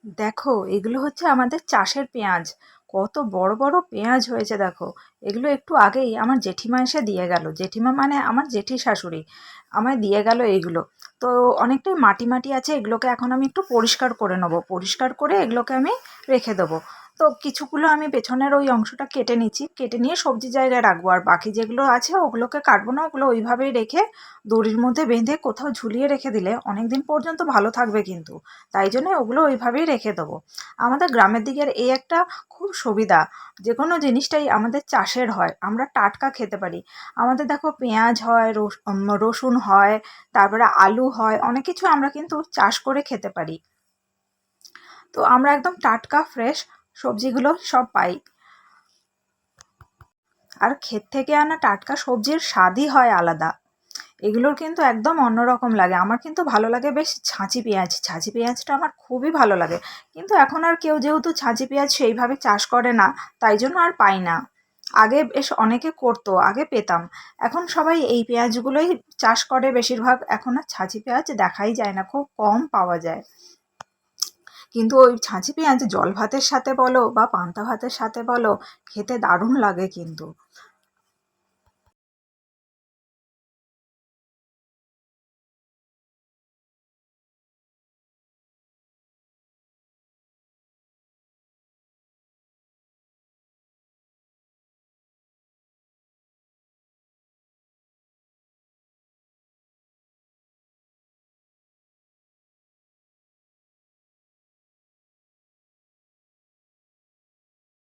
দেখো, এগুলো হচ্ছে আমাদের চাষের পেঁয়াজ। কত বড় বড় পেঁয়াজ হয়েছে দেখো। এগুলো একটু আগেই আমার জেঠিমা এসে দিয়ে গেল। জেঠিমা মানে আমার জেঠি শাশুড়ি আমায় দিয়ে গেল এইগুলো। তো অনেকটাই মাটি মাটি আছে, এগুলোকে এখন আমি একটু পরিষ্কার করে নেবো। পরিষ্কার করে এগুলোকে আমি রেখে দেবো। তো কিছুগুলো আমি পেছনের ওই অংশটা কেটে নিচ্ছি, কেটে নিয়ে সবজি জায়গায় রাখবো। আর বাকি যেগুলো আছে ওগুলোকে কাটবো না, ওগুলো ওইভাবেই রেখে দড়ির মধ্যে বেঁধে কোথাও ঝুলিয়ে রেখে দিলে অনেক দিন পর্যন্ত ভালো থাকবে কিন্তু। তাই জন্য ওগুলো ওইভাবেই রেখে দেবো। আমাদের গ্রামের দিকের এই একটা খুব সুবিধা, যে কোনো জিনিসটাই আমাদের চাষের হয়, আমরা টাটকা খেতে পারি। আমাদের দেখো পেঁয়াজ হয়, রসুন হয়, তারপরে আলু হয়, অনেক কিছু আমরা কিন্তু চাষ করে খেতে পারি। তো আমরা একদম টাটকা ফ্রেশ সবজিগুলো সব পাই। আর ক্ষেত থেকে আনা টাটকা সবজির স্বাদই হয় আলাদা। এগুলোর কিন্তু একদম অন্যরকম লাগে। আমার কিন্তু ভালো লাগে বেশ ছাঁচি পেঁয়াজ। ছাঁচি পেঁয়াজটা আমার খুবই ভালো লাগে। কিন্তু এখন আর কেউ যেহেতু ছাঁচি পেঁয়াজ সেইভাবে চাষ করে না, তাই জন্য আর পাই না। আগে বেশ অনেকে করতো, আগে পেতাম। এখন সবাই এই পেঁয়াজগুলোই চাষ করে বেশিরভাগ। এখন আর ছাঁচি পেঁয়াজ দেখাই যায় না, খুব কম পাওয়া যায়। কিন্তু ওই ছাঁচি পেঁয়াজ জল ভাতের সাথে বলো বা পান্তা ভাতের সাথে বলো, খেতে দারুণ লাগে কিন্তু।